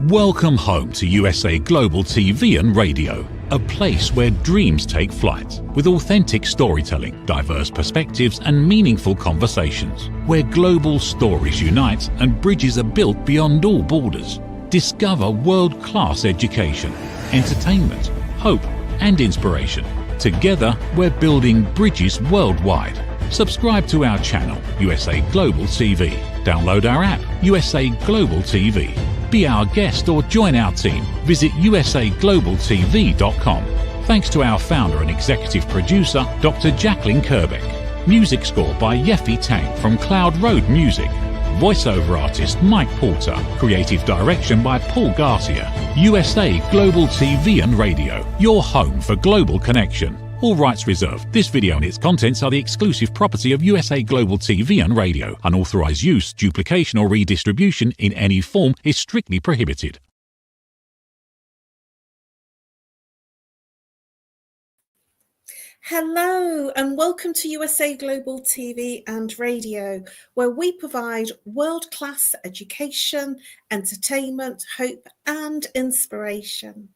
Welcome home to USA Global TV and Radio, a place where dreams take flight, with authentic storytelling, diverse perspectives and meaningful conversations, where global stories unite and bridges are built beyond all borders. Discover world-class education, entertainment, hope and inspiration. Together, we're building bridges worldwide. Subscribe to our channel, USA Global TV. Download our app, USA Global TV. Be our guest or join our team. Visit usaglobaltv.com. Thanks to our founder and executive producer, Dr. Jacqueline Kerbeck. Music score by Yeffy Tang from Cloud Road Music. Voiceover artist Mike Porter. Creative direction by Paul Garcia. USA Global TV and Radio, your home for global connection. All rights reserved. This video and its contents are the exclusive property of USA Global TV and Radio. Unauthorized use, duplication or redistribution in any form is strictly prohibited. Hello and welcome to USA Global TV and Radio, where we provide world-class education, entertainment, hope and inspiration.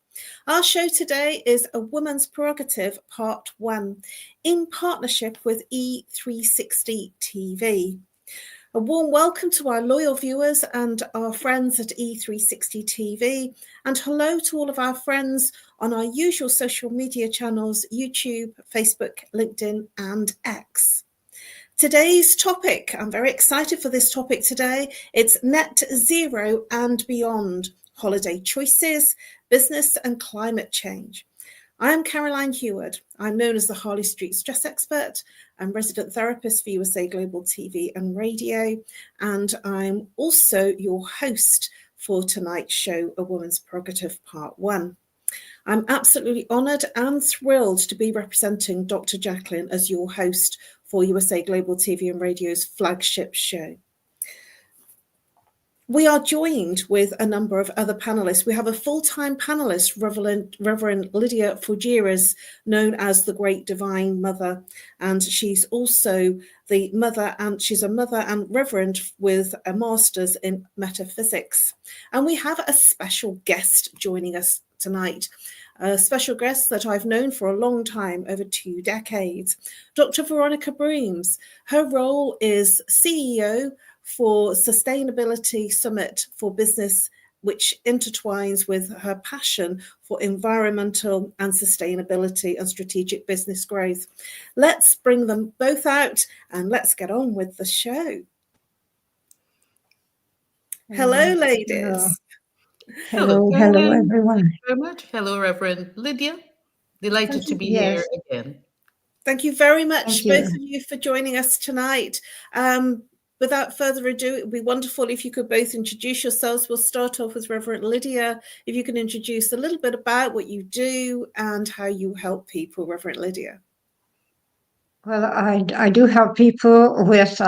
Our show today is A Woman's Prerogative Part 1 in partnership with E360 TV. A warm welcome to our loyal viewers and our friends at E360 TV, and hello to all of our friends on our usual social media channels, YouTube, Facebook, LinkedIn and X. Today's topic, I'm very excited for this topic today, it's net zero and beyond, holiday choices, business and climate change. I am Caroline HEWARD. I'm known as the Harley Street Stress Expert. I'm resident therapist for USA Global TV and Radio, and I'm also your host for tonight's show, A Woman's Prerogative Part 1. I'm absolutely honoured and thrilled to be representing Dr. Jacqueline as your host for USA Global TV and Radio's flagship show. We are joined with a number of other panelists. We have a full-time panelist, Reverend LYDIA FOUGERES, known as the Great Divine Mother, and she's also the mother, and she's a mother and reverend with a master's in metaphysics. And we have a special guest joining us tonight, a special guest that I've known for a long time, over 2 decades, Dr. Veronica BROOMES. Her role is CEO for Sustainability Summit for Business, which intertwines with her passion for environmental and sustainability and strategic business growth. Let's bring them both out and let's get on with the show. Hello, ladies. Hello, everyone. Thank you very much. Hello, Reverend LYDIA. Delighted to be here again. Thank you very much, both of you, for joining us tonight. Without further ado, it would be wonderful if you could both introduce yourselves. We'll start off with Reverend LYDIA. If you can introduce a little bit about what you do and how you help people, Reverend LYDIA. Well, I do help people with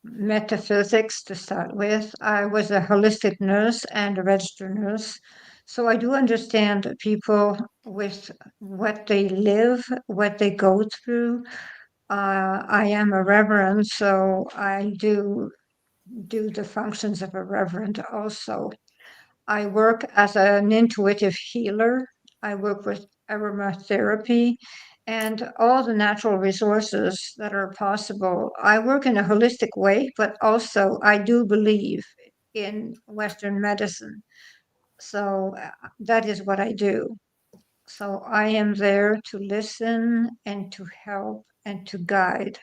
metaphysics to start with. I was a holistic nurse and a registered nurse. So I do understand people with what they live, what they go through. I am a reverend, so I do the functions of a reverend also. I work as an intuitive healer. I work with aromatherapy and all the natural resources that are possible. I work in a holistic way, but also I do believe in Western medicine. So that is what I do. So I am there to listen and to help and to guide,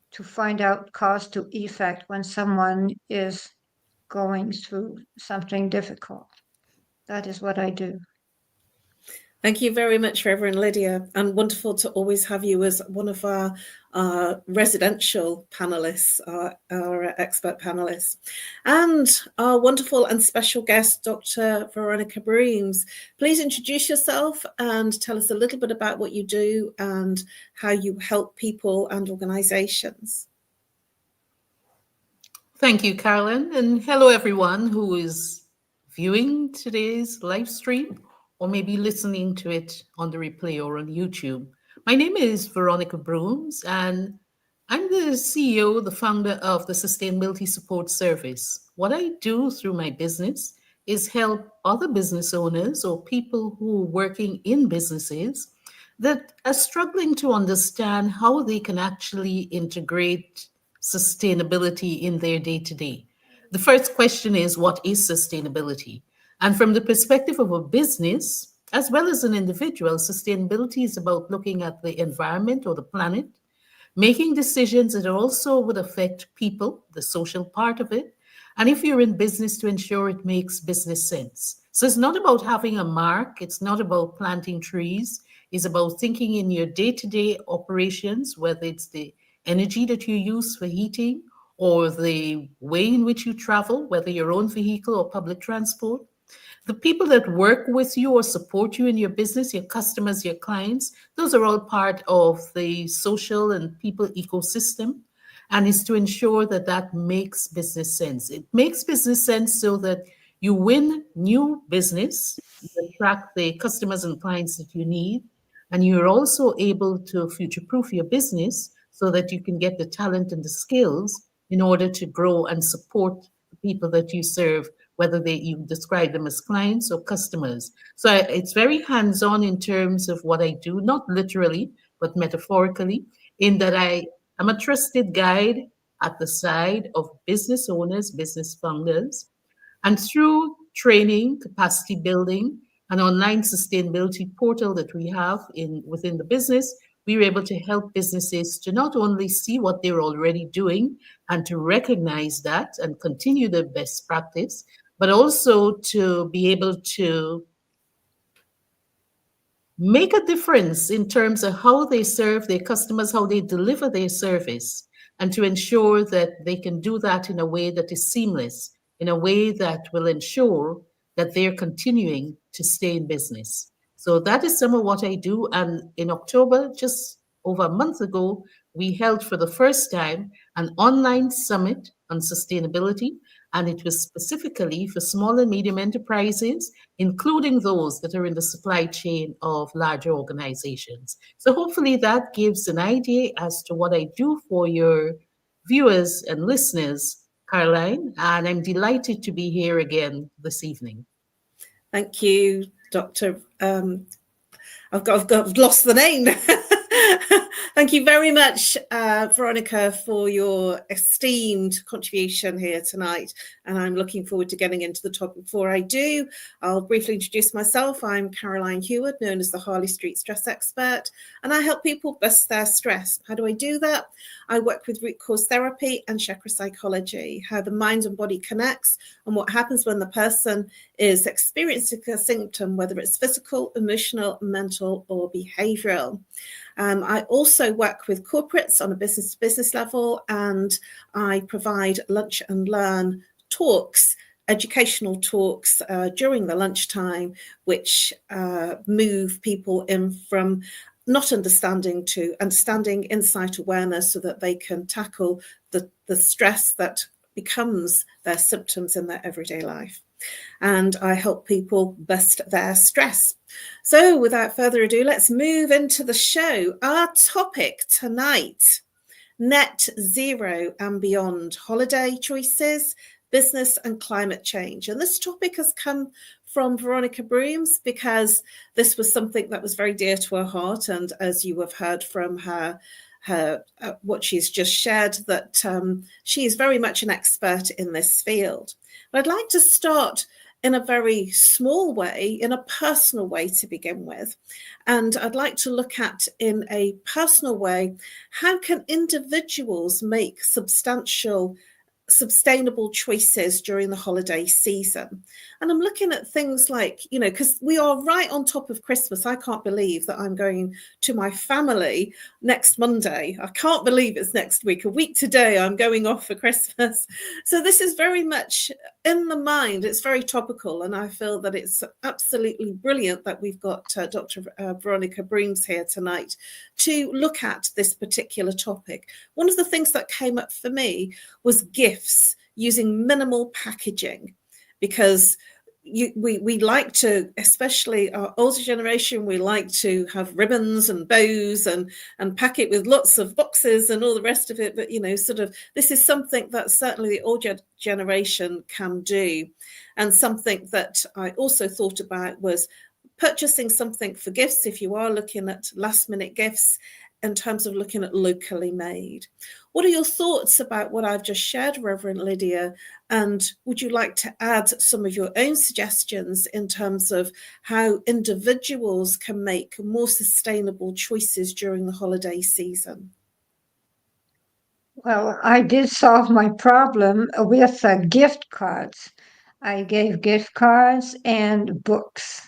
to find out cause to effect when someone is going through something difficult. That is what I do. Thank you very much, Reverend LYDIA, and wonderful to always have you as one of our residential panelists, our expert panelists, and our wonderful and special guest, Dr. Veronica BROOMES. Please introduce yourself and tell us a little bit about what you do and how you help people and organizations. Thank you, Carolyn, and hello everyone who is viewing today's live stream or maybe listening to it on the replay or on YouTube. My name is Veronica BROOMES, and I'm the CEO, the founder of the Sustainability Support Service. What I do through my business is help other business owners or people who are working in businesses that are struggling to understand how they can actually integrate sustainability in their day to day. The first question is, what is sustainability? And from the perspective of a business, as well as an individual, sustainability is about looking at the environment or the planet, making decisions that also would affect people, the social part of it, and if you're in business, to ensure it makes business sense. So it's not about having a mark, it's not about planting trees, it's about thinking in your day-to-day operations, whether it's the energy that you use for heating or the way in which you travel, whether your own vehicle or public transport. The people that work with you or support you in your business, your customers, your clients, those are all part of the social and people ecosystem. And is to ensure that that makes business sense. It makes business sense so that you win new business, you attract the customers and clients that you need, and you're also able to future-proof your business so that you can get the talent and the skills in order to grow and support the people that you serve, whether you describe them as clients or customers. So it's very hands-on in terms of what I do, not literally, but metaphorically, in that I'm a trusted guide at the side of business owners, business founders, and through training, capacity building, an online sustainability portal that we have within the business, we're able to help businesses to not only see what they're already doing and to recognize that and continue their best practice, but also to be able to make a difference in terms of how they serve their customers, how they deliver their service, and to ensure that they can do that in a way that is seamless, in a way that will ensure that they're continuing to stay in business. So that is some of what I do. And in October, just over a month ago, we held for the first time an online summit on sustainability, and it was specifically for small and medium enterprises, including those that are in the supply chain of larger organizations. So hopefully that gives an idea as to what I do for your viewers and listeners, Caroline, and I'm delighted to be here again this evening. Thank you, Dr. I've lost the name. Thank you very much, Veronica, for your esteemed contribution here tonight. And I'm looking forward to getting into the topic. Before I do, I'll briefly introduce myself. I'm Caroline HEWARD, known as the Harley Street Stress Expert, and I help people bust their stress. How do I do that? I work with root cause therapy and chakra psychology, how the mind and body connects and what happens when the person is experiencing a symptom, whether it's physical, emotional, mental, or behavioral. I also work with corporates on a business-to-business level, and I provide lunch and learn talks, educational talks during the lunchtime, which move people in from not understanding to understanding, insight, awareness, so that they can tackle the stress that becomes their symptoms in their everyday life. And I help people bust their stress. So without further ado, let's move into the show. Our topic tonight, net zero and beyond, holiday choices, business and climate change. And this topic has come from Veronica Broomes because this was something that was very dear to her heart. And as you have heard from her what she's just shared, that she is very much an expert in this field. But I'd like to start in a very small way, in a personal way to begin with. And I'd like to look at, in a personal way, how can individuals make sustainable choices during the holiday season. And I'm looking at things like, because we are right on top of Christmas. I can't believe that I'm going to my family next Monday. I can't believe it's next week. A week today, I'm going off for Christmas. So this is very much in the mind. It's very topical. And I feel that it's absolutely brilliant that we've got Dr. Veronica Broomes here tonight to look at this particular topic. One of the things that came up for me was gifts using minimal packaging, because we like to, especially our older generation, we like to have ribbons and bows and pack it with lots of boxes and all the rest of it. But, sort of, this is something that certainly the older generation can do. And something that I also thought about was purchasing something for gifts, if you are looking at last minute gifts, in terms of looking at locally made. What are your thoughts about what I've just shared, Reverend Lydia? And would you like to add some of your own suggestions in terms of how individuals can make more sustainable choices during the holiday season? Well, I did solve my problem with gift cards. I gave gift cards and books.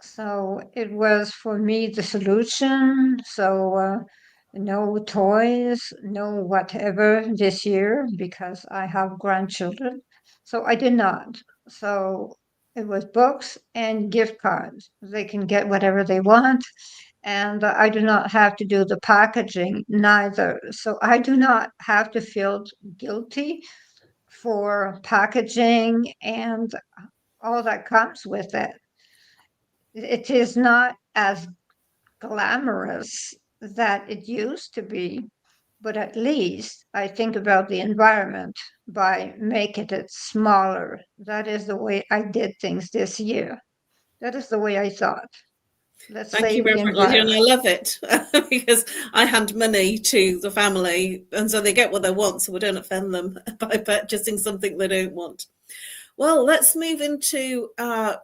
So it was for me the solution. So no toys, no whatever this year because I have grandchildren. So I did not. So it was books and gift cards. They can get whatever they want. And I do not have to do the packaging neither. So I do not have to feel guilty for packaging and all that comes with it. It is not as glamorous that it used to be, but at least I think about the environment by making it smaller. That is the way I did things this year. That is the way I thought. Let's Thank you, save the Reverend Lydia, and I environment. love it because I hand money to the family, and so they get what they want, so we don't offend them by purchasing something they don't want. Well, let's move into our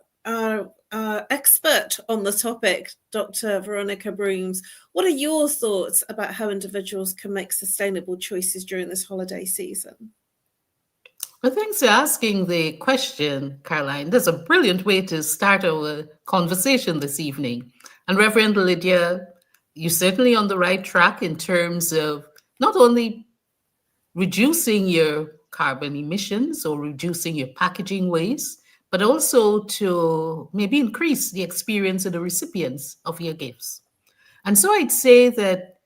expert on the topic, Dr. Veronica Broomes. What are your thoughts about how individuals can make sustainable choices during this holiday season? Well, thanks for asking the question, Caroline. That's a brilliant way to start our conversation this evening. And Reverend Lydia, you're certainly on the right track in terms of not only reducing your carbon emissions or reducing your packaging waste, but also to maybe increase the experience of the recipients of your gifts. And so I'd say that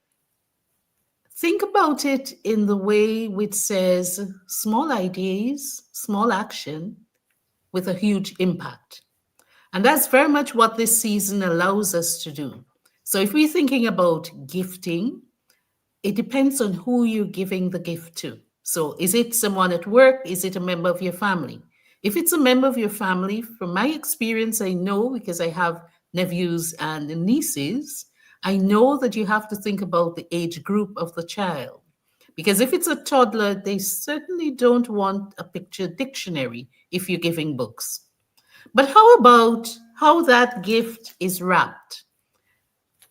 think about it in the way which says small ideas, small action with a huge impact. And that's very much what this season allows us to do. So if we're thinking about gifting, it depends on who you're giving the gift to. So is it someone at work? Is it a member of your family? If it's a member of your family, from my experience, I know because I have nephews and nieces, I know that you have to think about the age group of the child. Because if it's a toddler, they certainly don't want a picture dictionary if you're giving books. But how about how that gift is wrapped?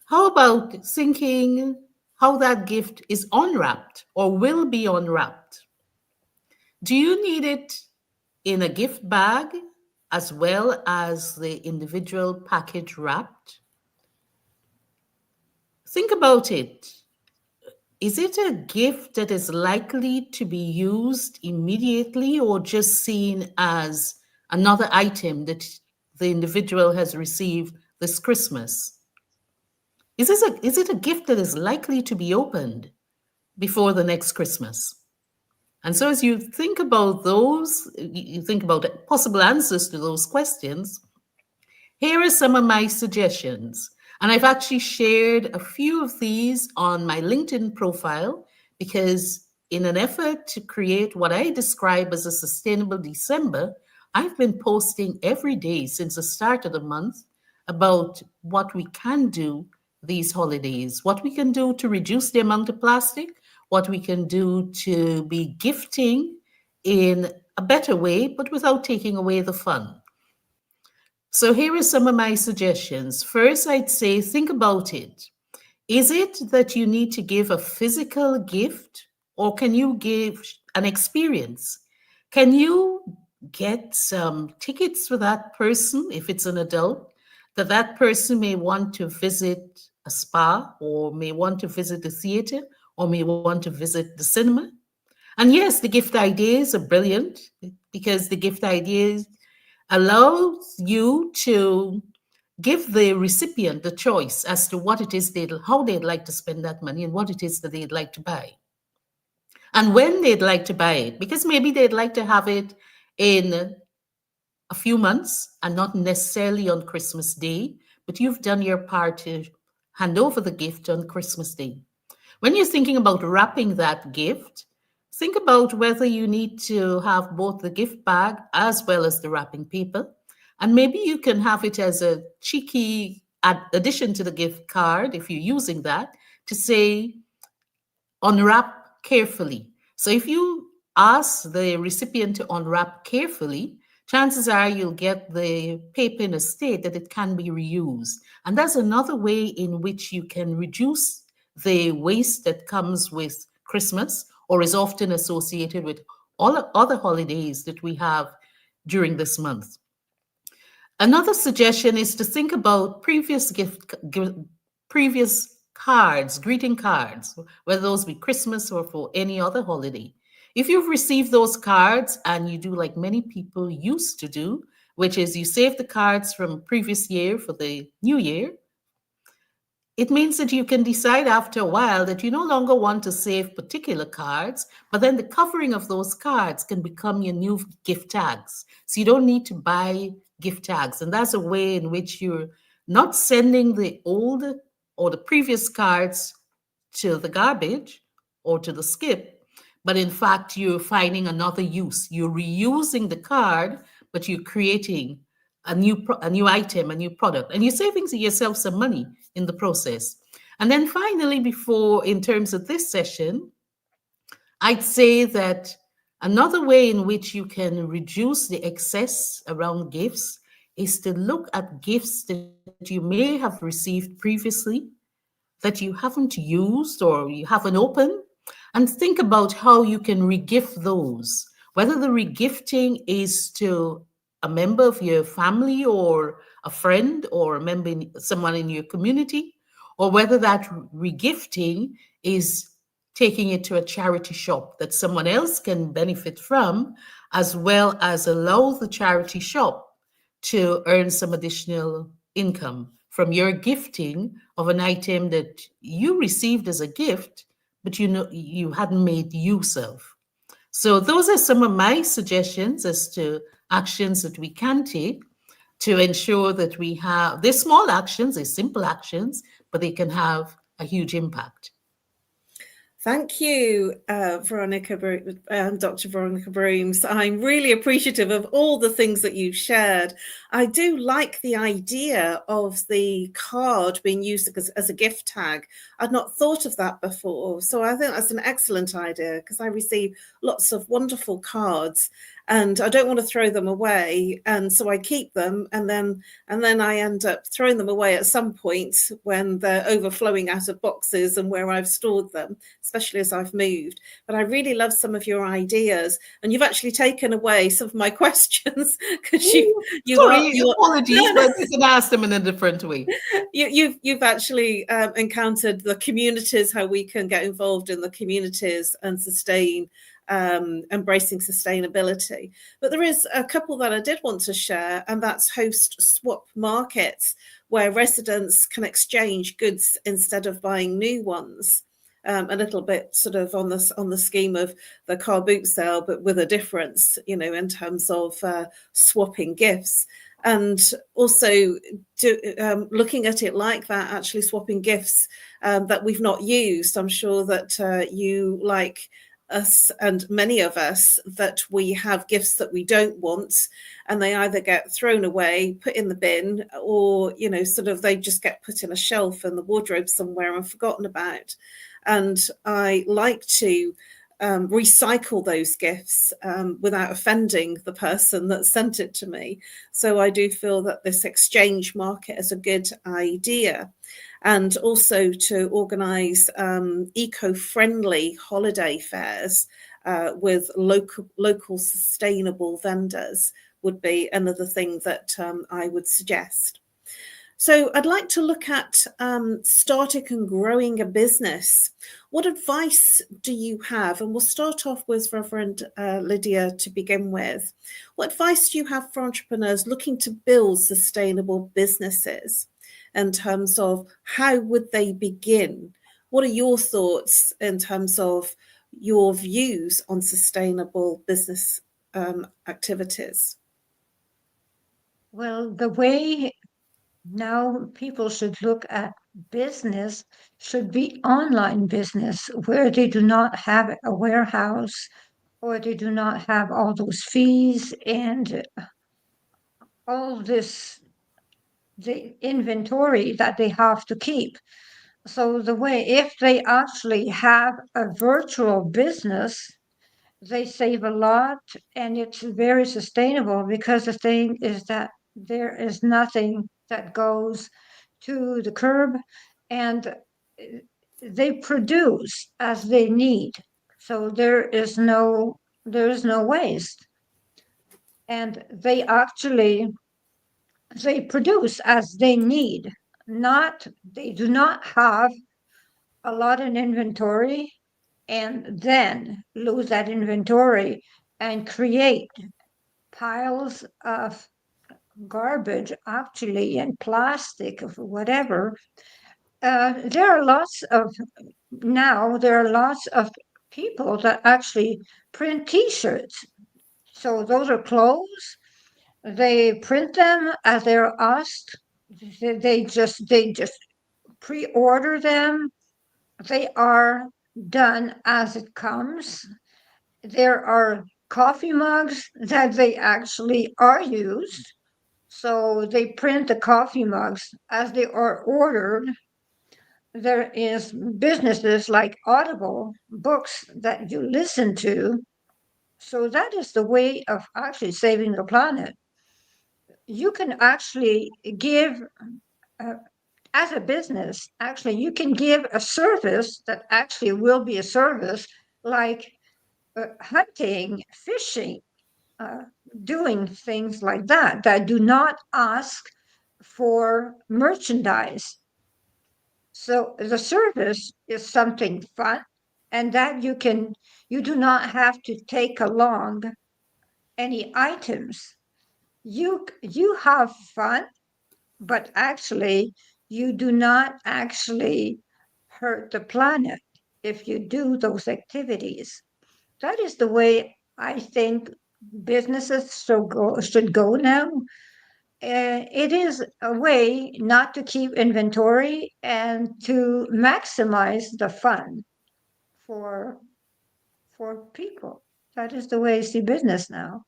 How about thinking how that gift is unwrapped or will be unwrapped? Do you need it in a gift bag as well as the individual package wrapped? Think about it. Is it a gift that is likely to be used immediately or just seen as another item that the individual has received this Christmas? Is it a gift that is likely to be opened before the next Christmas? And so as you think about those, you think about possible answers to those questions, here are some of my suggestions. And I've actually shared a few of these on my LinkedIn profile because in an effort to create what I describe as a sustainable December, I've been posting every day since the start of the month about what we can do these holidays, what we can do to reduce the amount of plastic, what we can do to be gifting in a better way, but without taking away the fun. So here are some of my suggestions. First, I'd say, think about it. Is it that you need to give a physical gift or can you give an experience? Can you get some tickets for that person, if it's an adult, that person may want to visit a spa or may want to visit the theater or may want to visit the cinema? And yes, the gift ideas are brilliant because the gift ideas allows you to give the recipient the choice as to what it is how they'd like to spend that money and what it is that they'd like to buy. And when they'd like to buy it, because maybe they'd like to have it in a few months and not necessarily on Christmas Day, but you've done your part to hand over the gift on Christmas Day. When you're thinking about wrapping that gift, think about whether you need to have both the gift bag as well as the wrapping paper. And maybe you can have it as a cheeky addition to the gift card, if you're using that, to say, unwrap carefully. So if you ask the recipient to unwrap carefully, chances are you'll get the paper in a state that it can be reused. And that's another way in which you can reduce the waste that comes with Christmas or is often associated with all other holidays that we have during this month. Another suggestion is to think about previous cards, greeting cards, whether those be Christmas or for any other holiday. If you've received those cards and you do like many people used to do, which is you save the cards from previous year for the new year, it means that you can decide after a while that you no longer want to save particular cards, but then the covering of those cards can become your new gift tags. So you don't need to buy gift tags. And that's a way in which you're not sending the old or the previous cards to the garbage or to the skip, but in fact, you're finding another use. You're reusing the card, but you're creating a new item, a new product, and you're saving yourself some money in the process. And then finally, in terms of this session, I'd say that another way in which you can reduce the excess around gifts is to look at gifts that you may have received previously that you haven't used or you haven't opened, and think about how you can regift those, whether the regifting is to a member of your family or a friend or someone in your community, or whether that regifting is taking it to a charity shop that someone else can benefit from, as well as allow the charity shop to earn some additional income from your gifting of an item that you received as a gift, but you hadn't made use of. So those are some of my suggestions as to actions that we can take to ensure that we have, they're small actions, they're simple actions, but they can have a huge impact. Thank you, Dr. Veronica Broomes. I'm really appreciative of all the things that you've shared. I do like the idea of the card being used as a gift tag. I'd not thought of that before. So I think that's an excellent idea, because I receive lots of wonderful cards and I don't want to throw them away. And so I keep them, and then I end up throwing them away at some point when they're overflowing out of boxes and where I've stored them, especially as I've moved. But I really love some of your ideas, and you've actually taken away some of my questions, because apologies, but you can ask them in a different way. You've actually encountered the communities, how we can get involved in the communities and sustain embracing sustainability. But there is a couple that I did want to share, and that's host swap markets, where residents can exchange goods instead of buying new ones. A little bit sort of on the scheme of the car boot sale, but with a difference, in terms of swapping gifts. And also looking at it like that, actually swapping gifts that we've not used. I'm sure that you, like us and many of us, that we have gifts that we don't want, and they either get thrown away, put in the bin, or they just get put in a shelf in the wardrobe somewhere and forgotten about. And I like to recycle those gifts without offending the person that sent it to me. So I do feel that this exchange market is a good idea. And also to organise eco-friendly holiday fairs with local sustainable vendors would be another thing that I would suggest. So I'd like to look at starting and growing a business. What advice do you have? And we'll start off with Reverend LYDIA to begin with. What advice do you have for entrepreneurs looking to build sustainable businesses, in terms of how would they begin? What are your thoughts in terms of your views on sustainable business activities? Well, the way now people should look at business should be online business, where they do not have a warehouse or they do not have all those fees and all this, the inventory that they have to keep. So the way, if they actually have a virtual business, they save a lot and it's very sustainable, because the thing is that there is nothing that goes to the curb, and they produce as they need. So there is no waste. And they produce as they need. Not They do not have a lot in inventory and then lose that inventory and create piles of garbage, actually, and plastic of whatever. There are lots of people that actually print T-shirts. So those are clothes. They print them as they're asked. They just pre-order them. They are done as it comes. There are coffee mugs that they actually are used. So they print the coffee mugs as they are ordered. There is businesses like Audible books that you listen to. So that is the way of actually saving the planet. You can actually give, uh, as a business, actually, you can give a service that actually will be a service, like hunting, fishing, uh, doing things like that, that do not ask for merchandise. So the service is something fun, and that you do not have to take along any items. You have fun, but actually you do not actually hurt the planet if you do those activities. That is the way I think businesses should go now. It is a way not to keep inventory and to maximize the fun for people. That is the way I see business now.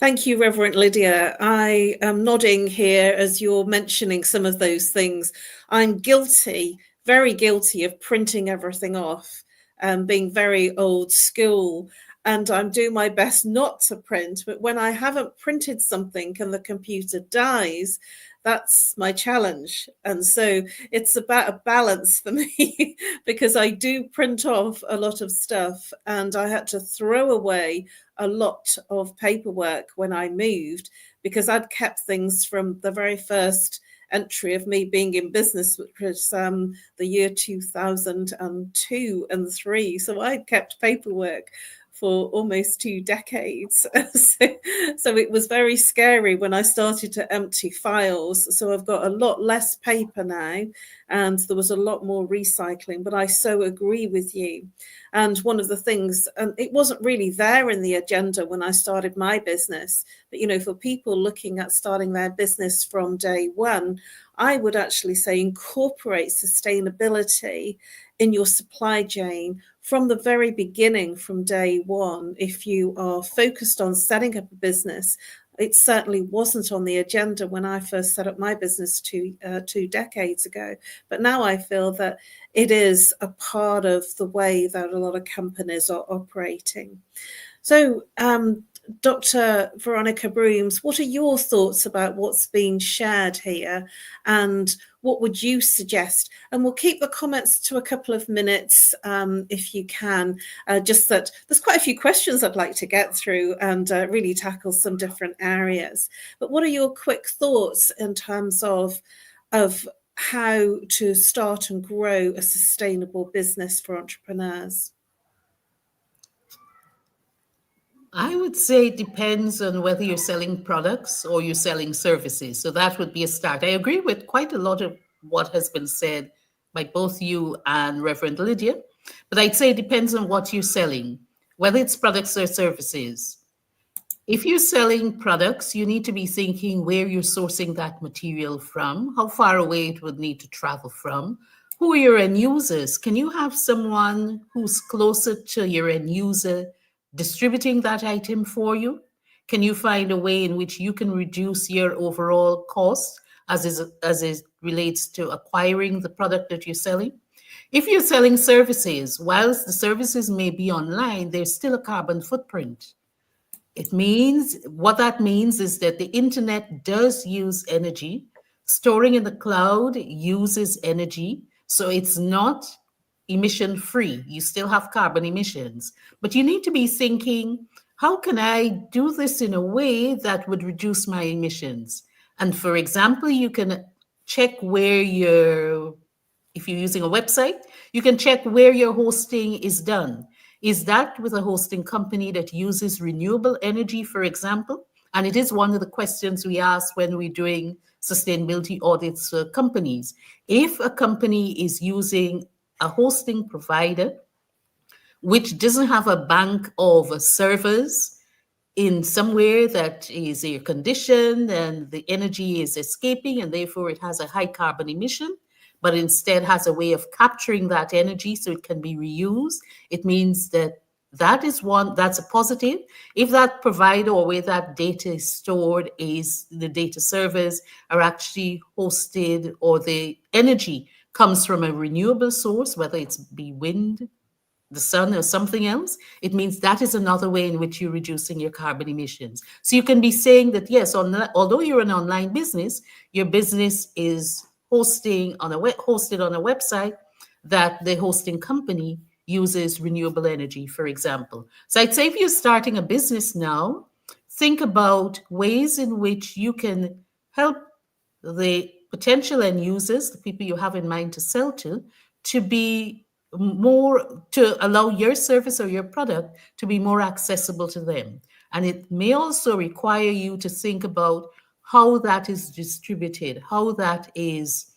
Thank you, Reverend Lydia. I am nodding here as you're mentioning some of those things. I'm guilty, very guilty of printing everything off and being very old school. And I'm doing my best not to print. But when I haven't printed something and the computer dies, that's my challenge. And so it's about a balance for me because I do print off a lot of stuff and I had to throw away a lot of paperwork when I moved because I'd kept things from the very first entry of me being in business, which was the year 2002 and 3. So I'd kept paperwork for almost 2 decades. So it was very scary when I started to empty files. So I've got a lot less paper now, and there was a lot more recycling, but I so agree with you. And one of the things, and it wasn't really there in the agenda when I started my business, but, you know, for people looking at starting their business from day one, I would actually say incorporate sustainability in your supply chain from the very beginning, from day one. If you are focused on setting up a business, it certainly wasn't on the agenda when I first set up my business 2 decades ago. But now I feel that it is a part of the way that a lot of companies are operating. So, Dr. Veronica Broomes, what are your thoughts about what's being shared here, and what would you suggest? And we'll keep the comments to a couple of minutes if you can, just that there's quite a few questions I'd like to get through and really tackle some different areas. But what are your quick thoughts in terms of how to start and grow a sustainable business for entrepreneurs? I would say it depends on whether you're selling products or you're selling services. So that would be a start. I agree with quite a lot of what has been said by both you and Reverend Lydia, but I'd say it depends on what you're selling, whether it's products or services. If you're selling products, you need to be thinking where you're sourcing that material from, how far away it would need to travel from, who are your end users. Can you have someone who's closer to your end user distributing that item for you? Can you find a way in which you can reduce your overall cost as it relates to acquiring the product that you're selling? If you're selling services, whilst the services may be online, there's still a carbon footprint. What that means is that the internet does use energy. Storing in the cloud uses energy. So it's not emission free. You still have carbon emissions. But you need to be thinking, how can I do this in a way that would reduce my emissions? And for example, you can check if you're using a website, you can check where your hosting is done. Is that with a hosting company that uses renewable energy, for example? And it is one of the questions we ask when we're doing sustainability audits for companies. If a company is using a hosting provider which doesn't have a bank of servers in somewhere that is air conditioned and the energy is escaping and therefore it has a high carbon emission, but instead has a way of capturing that energy so it can be reused, it means that's a positive. If that provider or where that data is stored is the data servers are actually hosted or the energy comes from a renewable source, whether it's be wind, the sun, or something else, it means that is another way in which you're reducing your carbon emissions. So you can be saying that, yes, although you're an online business, your business is hosted on a website that the hosting company uses renewable energy, for example. So I'd say if you're starting a business now, think about ways in which you can help the potential end users, the people you have in mind to sell to allow your service or your product to be more accessible to them. And it may also require you to think about how that is distributed, how that is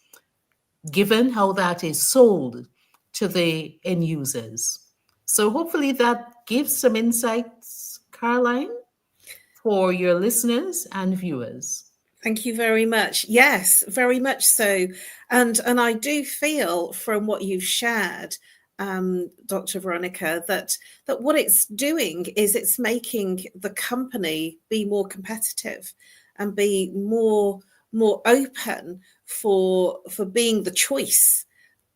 given, how that is sold to the end users. So hopefully that gives some insights, Caroline, for your listeners and viewers. Thank you very much. Yes, very much so. And I do feel from what you've shared, Dr. Veronica, that what it's doing is it's making the company be more competitive and be more open for being the choice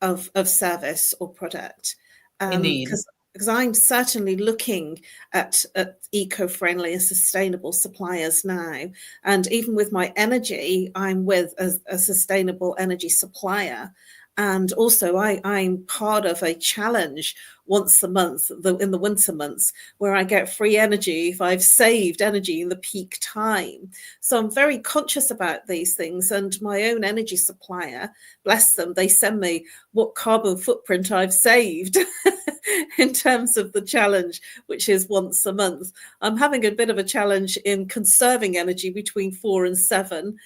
of service or product. Indeed. Because I'm certainly looking at eco-friendly and sustainable suppliers now. And even with my energy, I'm with a sustainable energy supplier. And also I'm part of a challenge once a month in the winter months where I get free energy if I've saved energy in the peak time. So I'm very conscious about these things. And my own energy supplier, bless them, they send me what carbon footprint I've saved in terms of the challenge, which is once a month. I'm having a bit of a challenge in conserving energy between 4 and 7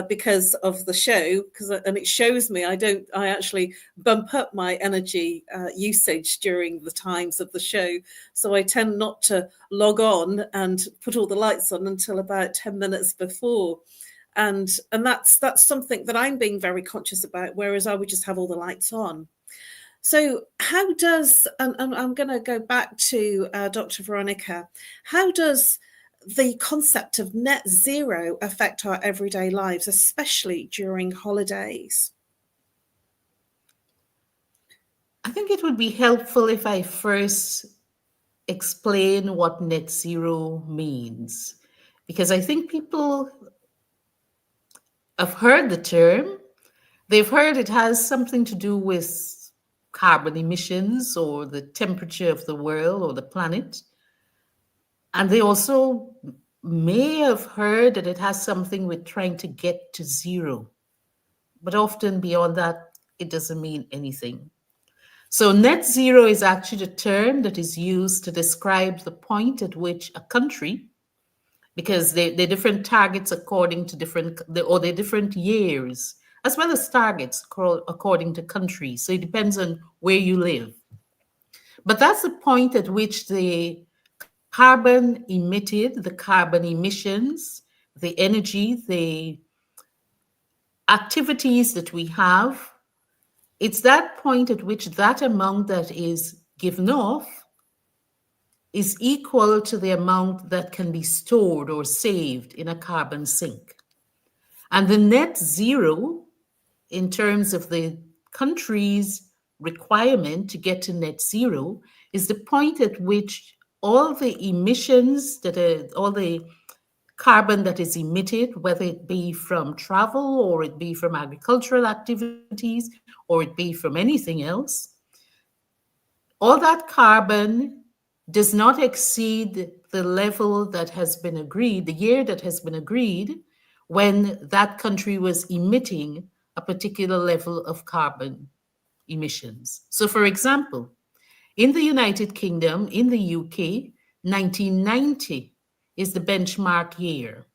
because of the show, and it shows me I actually bump up my energy usage during the times of the show. So I tend not to log on and put all the lights on until about 10 minutes before. And that's something that I'm being very conscious about, whereas I would just have all the lights on. So how does, and I'm going to go back to Dr. Veronica, how does the concept of net zero affect our everyday lives, especially during holidays? I think it would be helpful if I first explain what net zero means, because I think people have heard the term. They've heard it has something to do with carbon emissions or the temperature of the world or the planet. And they also may have heard that it has something with trying to get to zero. But often beyond that, it doesn't mean anything. So net zero is actually the term that is used to describe the point at which a country, because they're different targets according to they're different years, as well as targets according to countries. So it depends on where you live. But that's the point at which the carbon emitted, the carbon emissions, the energy, the activities that we have, it's that point at which that amount that is given off is equal to the amount that can be stored or saved in a carbon sink. And the net zero, in terms of the country's requirement to get to net zero, is the point at which all the emissions all the carbon that is emitted, whether it be from travel or it be from agricultural activities or it be from anything else, all that carbon does not exceed the level that has been agreed, the year that has been agreed, when that country was emitting a particular level of carbon emissions. So, for example, in the United Kingdom, in the UK, 1990 is the benchmark year.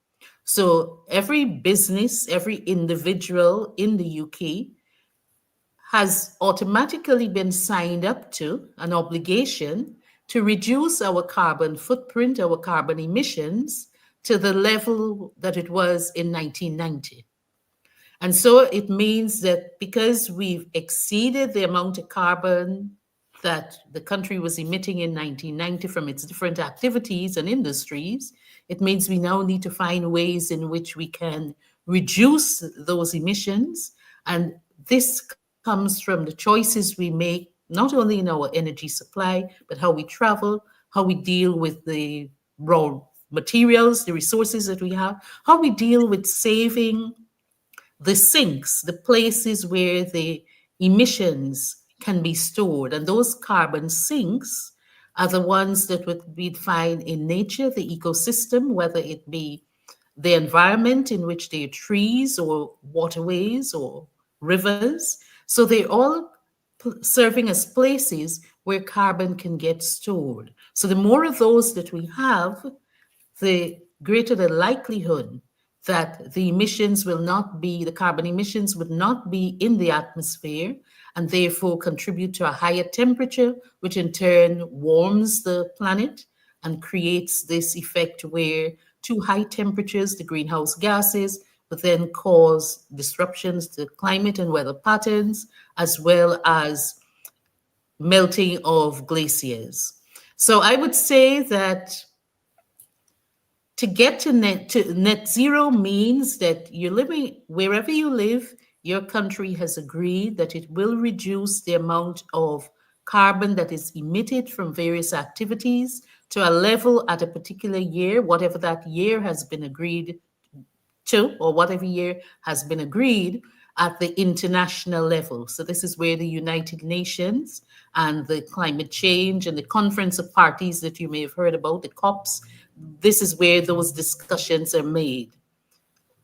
So every business, every individual in the UK has automatically been signed up to an obligation to reduce our carbon footprint, our carbon emissions to the level that it was in 1990. And so it means that because we've exceeded the amount of carbon that the country was emitting in 1990 from its different activities and industries, it means we now need to find ways in which we can reduce those emissions. And this comes from the choices we make, not only in our energy supply, but how we travel, how we deal with the raw materials, the resources that we have, how we deal with saving the sinks, the places where the emissions can be stored. And those carbon sinks are the ones that we'd find in nature, the ecosystem, whether it be the environment in which there are trees or waterways or rivers. So they're all serving as places where carbon can get stored. So the more of those that we have, the greater the likelihood that the emissions will not be, the carbon emissions would not be in the atmosphere and therefore contribute to a higher temperature, which in turn warms the planet and creates this effect where too high temperatures, the greenhouse gases, would then cause disruptions to climate and weather patterns, as well as melting of glaciers. So I would say that to get to net zero means that you're living wherever you live, your country has agreed that it will reduce the amount of carbon that is emitted from various activities to a level at a particular year, whatever that year has been agreed to, or whatever year has been agreed at the international level. So this is where the United Nations and the climate change and the conference of parties that you may have heard about, the COPs, this is where those discussions are made,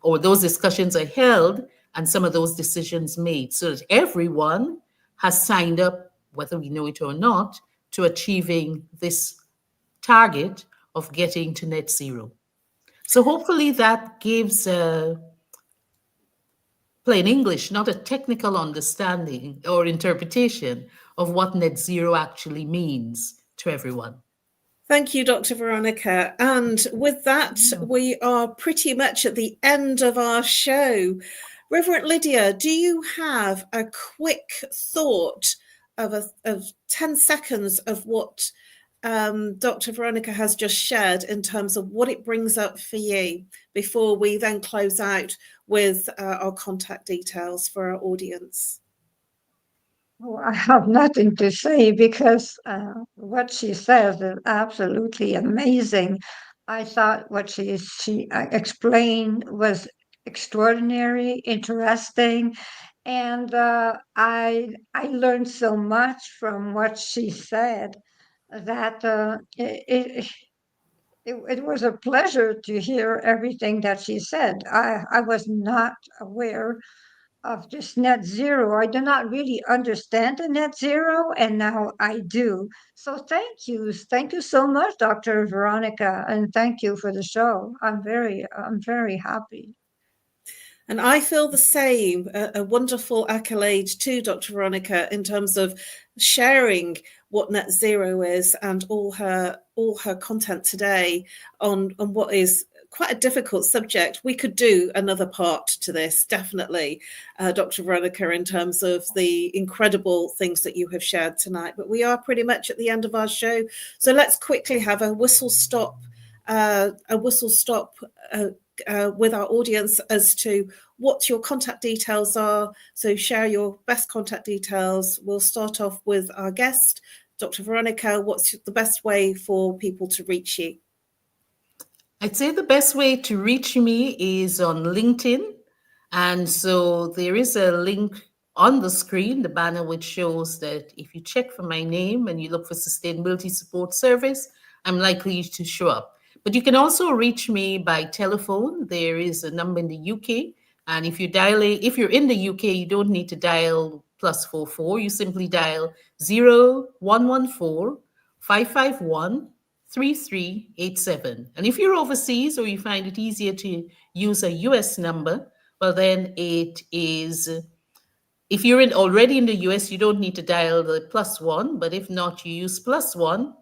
or those discussions are held and some of those decisions made, so that everyone has signed up, whether we know it or not, to achieving this target of getting to net zero. So hopefully that gives plain English, not a technical understanding or interpretation of what net zero actually means to everyone. Thank you, Dr. Veronica. And with that, we are pretty much at the end of our show. Reverend Lydia, do you have a quick thought of 10 seconds of what Dr. Veronica has just shared in terms of what it brings up for you before we then close out with our contact details for our audience? Oh, I have nothing to say because what she says is absolutely amazing. I thought what she explained was extraordinary, interesting, and I learned so much from what she said that it was a pleasure to hear everything that she said. I was not aware of just net zero. I do not really understand the net zero, and now I do. So thank you. Thank you so much, Dr. Veronica, and thank you for the show. I'm very happy. And I feel the same, a wonderful accolade to Dr. Veronica in terms of sharing what net zero is and all her content today on what is quite a difficult subject. We could do another part to this, definitely, Dr. Veronica, in terms of the incredible things that you have shared tonight. But we are pretty much at the end of our show. So let's quickly have a whistle stop with our audience as to what your contact details are. So share your best contact details. We'll start off with our guest, Dr. Veronica. What's the best way for people to reach you? I'd say the best way to reach me is on LinkedIn. And so there is a link on the screen, the banner, which shows that if you check for my name and you look for Sustainability Support Service, I'm likely to show up. But you can also reach me by telephone. There is a number in the UK. And if you're in the UK, you don't need to dial +44. You simply dial 0114 551 3387. And if you're overseas or you find it easier to use a US number, well, then it is, if you're already in the US, you don't need to dial the +1, but if not, you use +1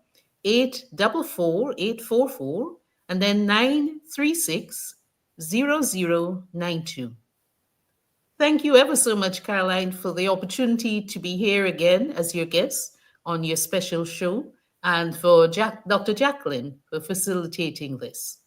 844 844 and then 936 0092. Thank you ever so much, Caroline, for the opportunity to be here again as your guest on your special show, and for Dr. Jacqueline for facilitating this.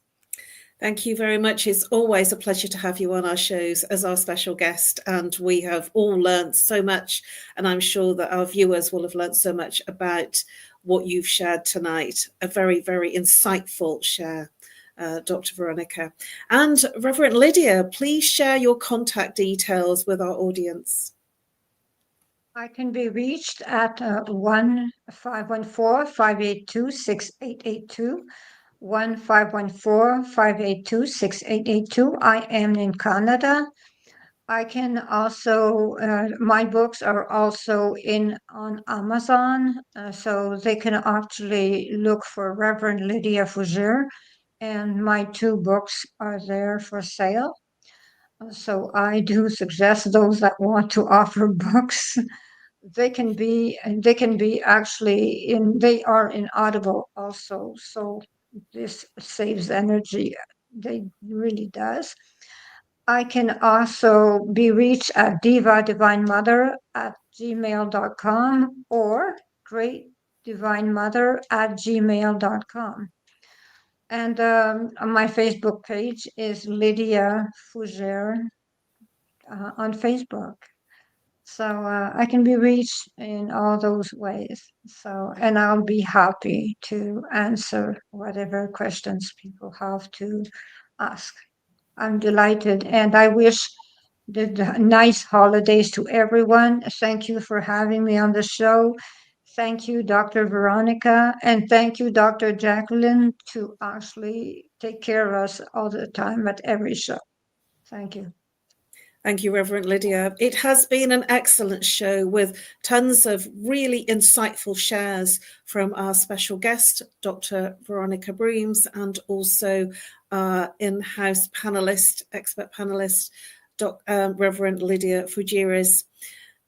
Thank you very much. It's always a pleasure to have you on our shows as our special guest, and we have all learned so much, and I'm sure that our viewers will have learned so much about what you've shared tonight. A very, very insightful share, Dr. Veronica. And Reverend Lydia, please share your contact details with our audience. I can be reached at 1-514-582-6882. 1-514-582-6882. I am in Canada. I can also, my books are also on Amazon, so they can actually look for Reverend Lydia Fougere, and my 2 books are there for sale. So I do suggest those that want to offer books. They can be actually they are in Audible also. So this saves energy. They really does. I can also be reached at divadivinemother@gmail.com or greatdivinemother@gmail.com. And my Facebook page is Lydia Fougere on Facebook. So I can be reached in all those ways. So, and I'll be happy to answer whatever questions people have to ask. I'm delighted, and I wish the nice holidays to everyone. Thank you for having me on the show. Thank you, Dr. Veronica, and thank you, Dr. Jacqueline, to actually take care of us all the time at every show. Thank you. Thank you, Reverend Lydia. It has been an excellent show with tons of really insightful shares from our special guest, Dr. Veronica Broomes, and also our in-house panelist, expert panelist, Reverend Lydia Fougeres.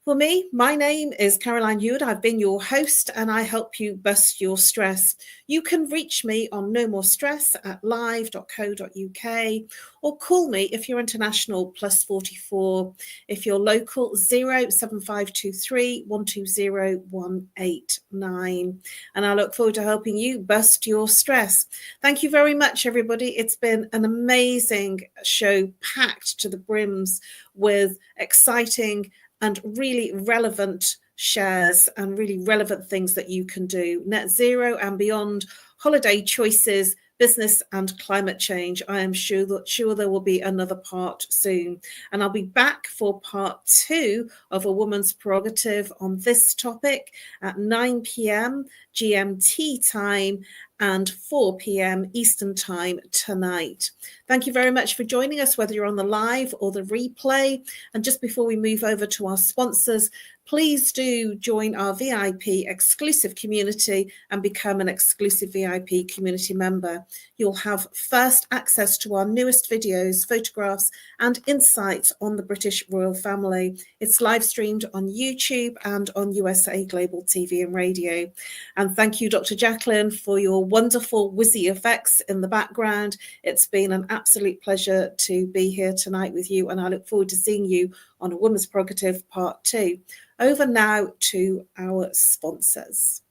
For me, my name is Caroline HEWARD. I've been your host, and I help you bust your stress. You can reach me on nomorestress@live.co.uk, or call me if you're international +44. If you're local, 07523 120 189. And I look forward to helping you bust your stress. Thank you very much, everybody. It's been an amazing show, packed to the brims with exciting and really relevant shares and really relevant things that you can do. Net zero and beyond, holiday choices, business and climate change. I am sure there will be another part soon. And I'll be back for part 2 of A Woman's Prerogative on this topic at 9 p.m. GMT time. and 4 p.m. Eastern Time tonight. Thank you very much for joining us, whether you're on the live or the replay. And just before we move over to our sponsors, please do join our VIP exclusive community and become an exclusive VIP community member. You'll have first access to our newest videos, photographs, and insights on the British royal family. It's live streamed on YouTube and on USA Global TV and Radio. And thank you, Dr. Jacqueline, for your wonderful whizzy effects in the background. It's been an absolute pleasure to be here tonight with you, and I look forward to seeing you on A Woman's Prerogative Part 2. Over now to our sponsors.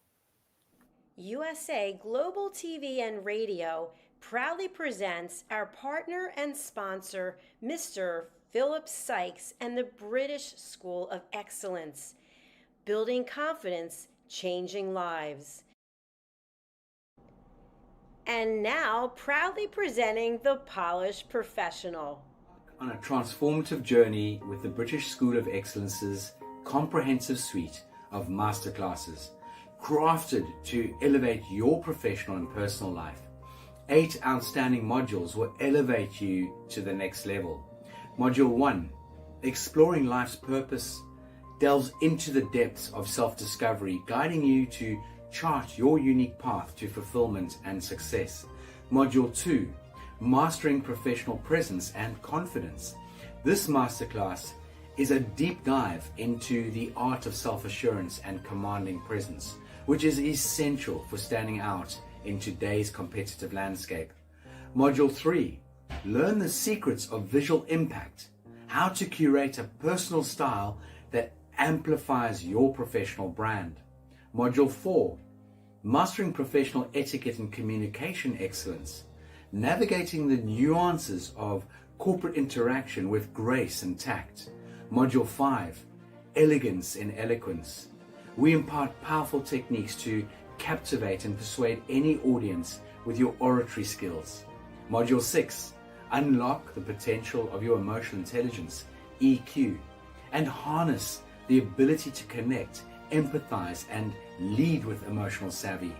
USA Global TV and Radio proudly presents our partner and sponsor, Mr. Philip Sykes and the British School of Excellence. Building confidence, changing lives. And now, proudly presenting the Polished Professional. On a transformative journey with the British School of Excellence's comprehensive suite of masterclasses, crafted to elevate your professional and personal life. 8 outstanding modules will elevate you to the next level. Module 1, Exploring Life's Purpose, delves into the depths of self-discovery, guiding you to chart your unique path to fulfillment and success. Module 2, Mastering Professional Presence and Confidence. This masterclass is a deep dive into the art of self-assurance and commanding presence, which is essential for standing out in today's competitive landscape. Module 3, Learn the Secrets of Visual Impact, how to curate a personal style that amplifies your professional brand. Module 4, Mastering Professional Etiquette and Communication Excellence, navigating the nuances of corporate interaction with grace and tact. Module 5, Elegance in Eloquence. We impart powerful techniques to captivate and persuade any audience with your oratory skills. Module 6, Unlock the potential of your emotional intelligence, EQ, and harness the ability to connect, empathize, and lead with emotional savvy.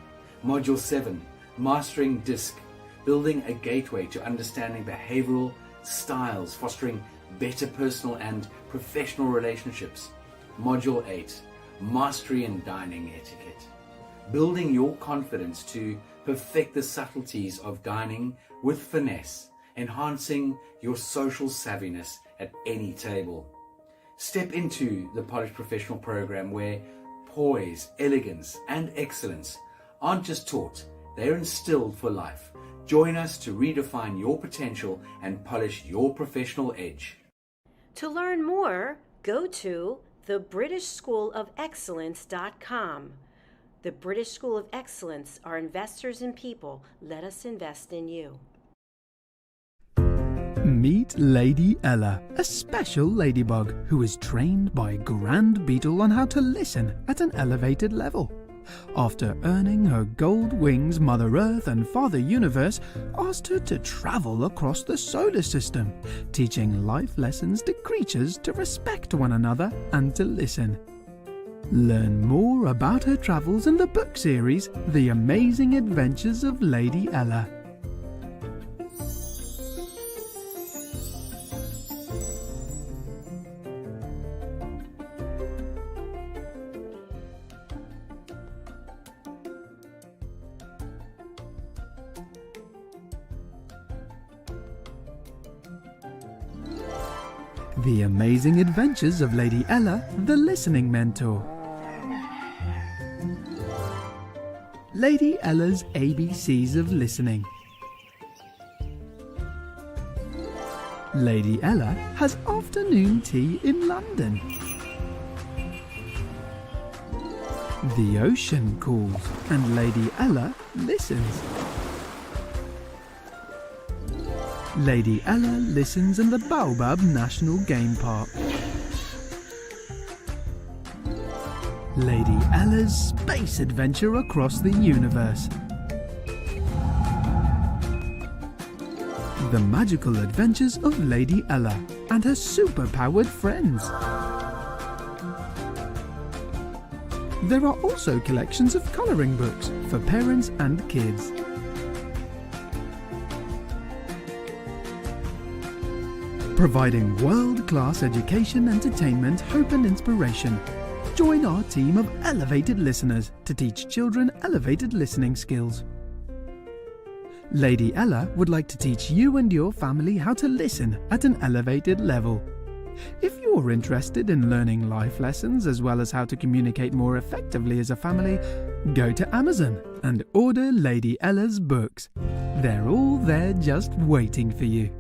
Module 7, Mastering DISC, building a gateway to understanding behavioral styles, fostering better personal and professional relationships. Module 8, Mastery in Dining Etiquette, building your confidence to perfect the subtleties of dining with finesse, enhancing your social savviness at any table. Step into the Polished Professional program where poise, elegance, and excellence aren't just taught, they're instilled for life. Join us to redefine your potential and polish your professional edge. To learn more, go to thebritishschoolofexcellence.com. The British School of Excellence are investors in people. Let us invest in you. Meet Lady Ella, a special ladybug who is trained by Grand Beetle on how to listen at an elevated level. After earning her gold wings, Mother Earth and Father Universe asked her to travel across the solar system, teaching life lessons to creatures to respect one another and to listen. Learn more about her travels in the book series, The Amazing Adventures of Lady Ella. The Amazing Adventures of Lady Ella, the Listening Mentor. Lady Ella's ABCs of Listening. Lady Ella has afternoon tea in London. The ocean calls and Lady Ella listens. Lady Ella listens in the Baobab National Game Park. Lady Ella's space adventure across the universe. The magical adventures of Lady Ella and her super-powered friends. There are also collections of colouring books for parents and kids. Providing world-class education, entertainment, hope and inspiration. Join our team of elevated listeners to teach children elevated listening skills. Lady Ella would like to teach you and your family how to listen at an elevated level. If you're interested in learning life lessons as well as how to communicate more effectively as a family, go to Amazon and order Lady Ella's books. They're all there just waiting for you.